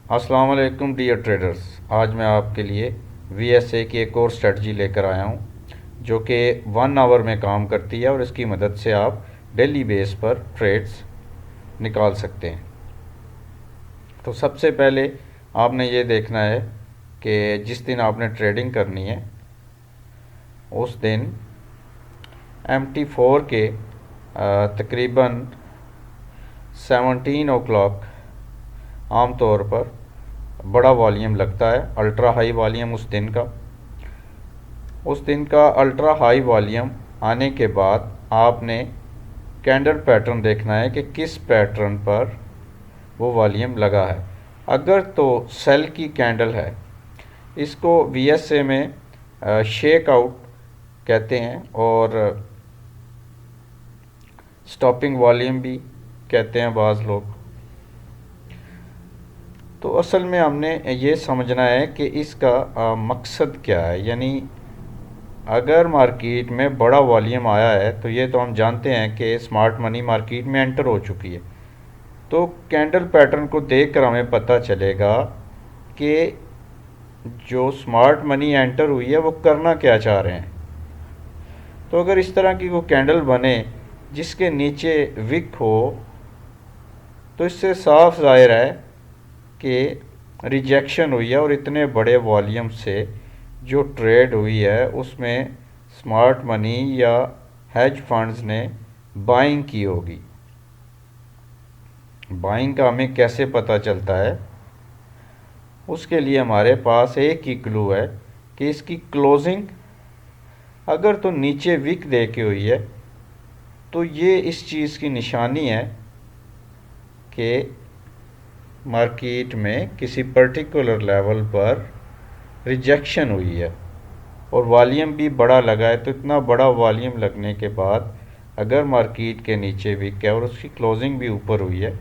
अस्सलाम वालेकुम dear traders. आज मैं आपके लिए VSA की एक और स्ट्रेटजी लेकर आया हूँ जो कि 1 आवर में काम करती है और इसकी मदद से आप डेली बेस पर ट्रेड्स निकाल सकते हैं। तो सबसे पहले आपने ये देखना है कि जिस दिन आपने ट्रेडिंग करनी है उस दिन MT4 के तकरीबन 17 ओ क्लॉक आम तौर पर बड़ा वॉल्यूम लगता है, अल्ट्रा हाई वॉल्यूम उस दिन का अल्ट्रा हाई वॉल्यूम आने के बाद आपने कैंडल पैटर्न देखना है कि किस पैटर्न पर वो वॉल्यूम लगा है। अगर तो सेल की कैंडल है, इसको VSA में शेक आउट कहते हैं और स्टॉपिंग वॉल्यूम भी कहते हैं बाज़ लोग। तो असल में हमने ये समझना है कि इसका मकसद क्या है। यानी अगर मार्केट में बड़ा वॉल्यूम आया है तो ये तो हम जानते हैं कि स्मार्ट मनी मार्केट में एंटर हो चुकी है। तो कैंडल पैटर्न को देखकर हमें पता चलेगा कि जो स्मार्ट मनी एंटर हुई है वो करना क्या चाह रहे हैं। तो अगर इस तरह की वो कैंडल बने जिसके नीचे विक हो तो इससे साफ जाहिर है कि रिजेक्शन हुई है और इतने बड़े वॉल्यूम से जो ट्रेड हुई है उसमें स्मार्ट मनी या हेज फंड्स ने बाइंग की होगी। बाइंग का हमें कैसे पता चलता है? उसके लिए हमारे पास एक ही क्लू है कि इसकी क्लोजिंग अगर तो नीचे विक दे के हुई है तो ये इस चीज़ की निशानी है कि मार्केट में किसी पर्टिकुलर लेवल पर रिजेक्शन हुई है और वॉल्यूम भी बड़ा लगा है। तो इतना बड़ा वॉल्यूम लगने के बाद अगर मार्केट के नीचे विक है और उसकी क्लोजिंग भी ऊपर हुई है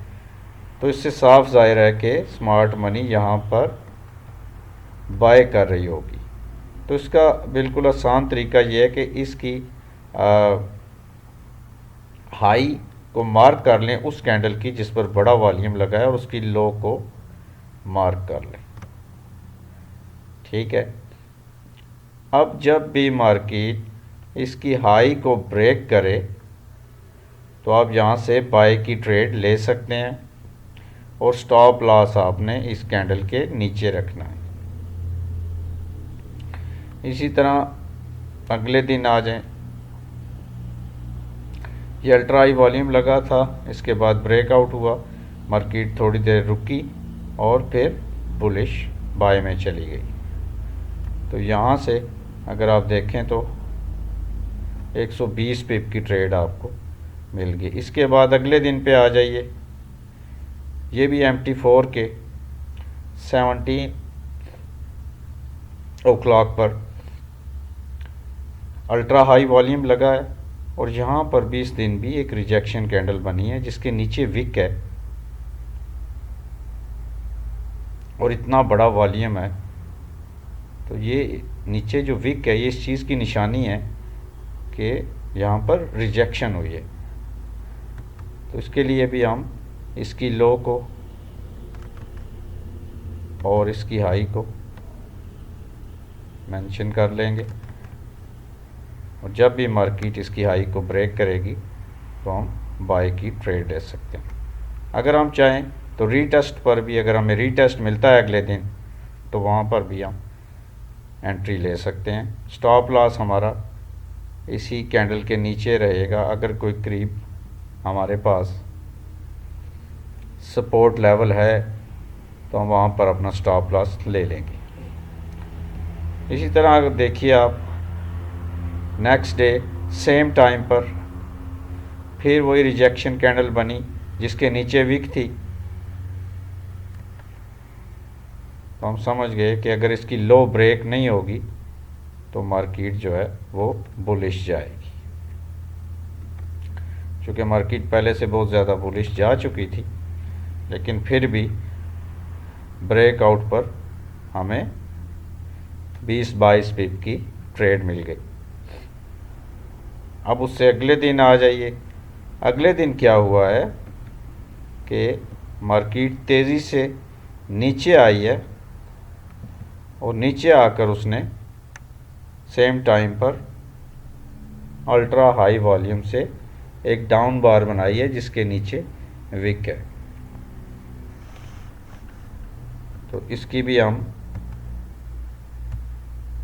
तो इससे साफ जाहिर है कि स्मार्ट मनी यहाँ पर बाय कर रही होगी। तो इसका बिल्कुल आसान तरीका यह है कि इसकी हाई को मार्क कर लें उस कैंडल की जिस पर बड़ा वॉल्यूम लगा है और उसकी लो को मार्क कर लें। ठीक है। अब जब भी मार्केट इसकी हाई को ब्रेक करे तो आप यहाँ से बाय की ट्रेड ले सकते हैं और स्टॉप लॉस आपने इस कैंडल के नीचे रखना है। इसी तरह अगले दिन आ जाएं, ये अल्ट्रा हाई वॉल्यूम लगा था, इसके बाद ब्रेकआउट हुआ, मार्केट थोड़ी देर रुकी और फिर बुलिश बाय में चली गई। तो यहाँ से अगर आप देखें तो 120 पिप की ट्रेड आपको मिल गई। इसके बाद अगले दिन पे आ जाइए, ये भी MT4 के 17 ओ क्लॉक पर अल्ट्रा हाई वॉल्यूम लगा है और यहाँ पर भी इस दिन भी एक रिजेक्शन कैंडल बनी है जिसके नीचे विक है और इतना बड़ा वॉल्यूम है। तो ये नीचे जो विक है ये इस चीज़ की निशानी है कि यहाँ पर रिजेक्शन हुई है। तो इसके लिए भी हम इसकी लो को और इसकी हाई को मेंशन कर लेंगे और जब भी मार्केट इसकी हाई को ब्रेक करेगी तो हम बाय की ट्रेड ले सकते हैं। अगर हम चाहें तो रीटेस्ट पर भी, अगर हमें रीटेस्ट मिलता है अगले दिन तो वहाँ पर भी हम एंट्री ले सकते हैं। स्टॉप लॉस हमारा इसी कैंडल के नीचे रहेगा। अगर कोई करीब हमारे पास सपोर्ट लेवल है तो हम वहाँ पर अपना स्टॉप लॉस ले लेंगे। इसी तरह अगर देखिए आप नेक्स्ट डे सेम टाइम पर फिर वही रिजेक्शन कैंडल बनी जिसके नीचे विक थी। तो हम समझ गए कि अगर इसकी लो ब्रेक नहीं होगी तो मार्केट जो है वो बुलिश जाएगी। चूँकि मार्केट पहले से बहुत ज़्यादा बुलिश जा चुकी थी लेकिन फिर भी ब्रेकआउट पर हमें 20-22 पिप की ट्रेड मिल गई। अब उससे अगले दिन आ जाइए। अगले दिन क्या हुआ है कि मार्केट तेज़ी से नीचे आई है और नीचे आकर उसने सेम टाइम पर अल्ट्रा हाई वॉल्यूम से एक डाउन बार बनाई है जिसके नीचे विक है। तो इसकी भी हम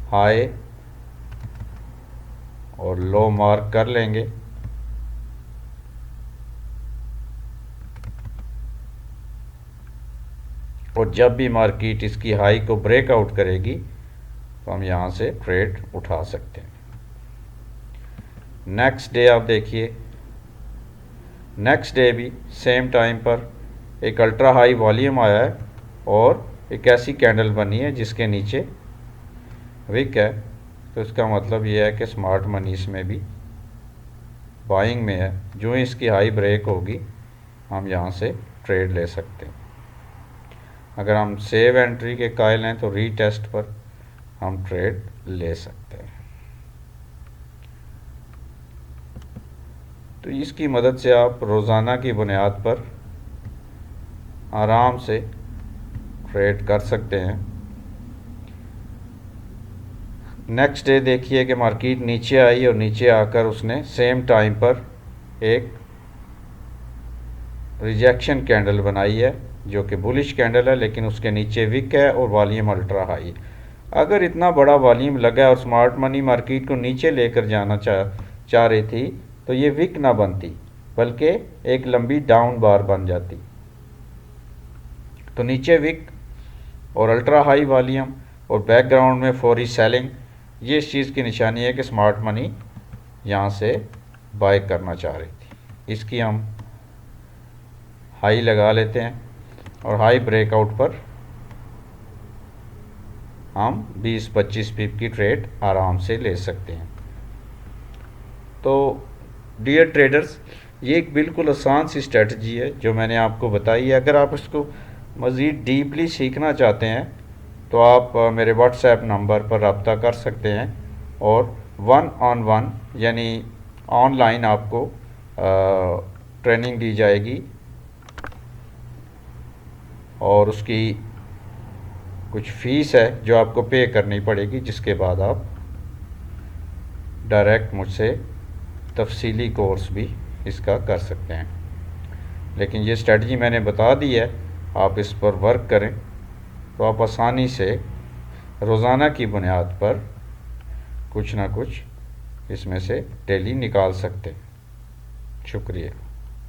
हाई और लो मार्क कर लेंगे। और जब भी मार्केट इसकी हाई को ब्रेकआउट करेगी तो हम यहाँ से ट्रेड उठा सकते हैं। नेक्स्ट डे आप देखिए, नेक्स्ट डे भी सेम टाइम पर एक अल्ट्रा हाई वॉल्यूम आया है और एक ऐसी कैंडल बनी है जिसके नीचे विक है। तो इसका मतलब ये है कि स्मार्ट मनी इसमें भी बाइंग में है। जो इसकी हाई ब्रेक होगी हम यहाँ से ट्रेड ले सकते हैं। अगर हम सेव एंट्री के कायल हैं तो रीटेस्ट पर हम ट्रेड ले सकते हैं। तो इसकी मदद से आप रोज़ाना की बुनियाद पर आराम से ट्रेड कर सकते हैं। नेक्स्ट डे देखिए कि मार्केट नीचे आई और नीचे आकर उसने सेम टाइम पर एक रिजेक्शन कैंडल बनाई है जो कि बुलिश कैंडल है, लेकिन उसके नीचे विक है और वॉल्यूम अल्ट्रा हाई है। अगर इतना बड़ा वॉल्यूम लगा और स्मार्ट मनी मार्केट को नीचे लेकर जाना चाह रही थी तो ये विक ना बनती बल्कि एक लंबी डाउन बार बन जाती। तो नीचे विक और अल्ट्रा हाई वॉल्यूम और बैकग्राउंड में फौरी सेलिंग, ये इस चीज़ की निशानी है कि स्मार्ट मनी यहाँ से बाय करना चाह रही थी। इसकी हम हाई लगा लेते हैं और हाई ब्रेकआउट पर हम 20-25 पिप की ट्रेड आराम से ले सकते हैं। तो डियर ट्रेडर्स, ये एक बिल्कुल आसान सी स्ट्रेटजी है जो मैंने आपको बताई है। अगर आप इसको मज़ीद डीपली सीखना चाहते हैं तो आप मेरे व्हाट्सएप नंबर पर रब्ता कर सकते हैं और 1-on-1 यानी ऑनलाइन आपको ट्रेनिंग दी जाएगी और उसकी कुछ फ़ीस है जो आपको पे करनी पड़ेगी, जिसके बाद आप डायरेक्ट मुझसे तफसीली कोर्स भी इसका कर सकते हैं। लेकिन ये स्ट्रेटजी मैंने बता दी है, आप इस पर वर्क करें तो आप आसानी से रोज़ाना की बुनियाद पर कुछ ना कुछ इसमें से डेली निकाल सकते हैं। शुक्रिया।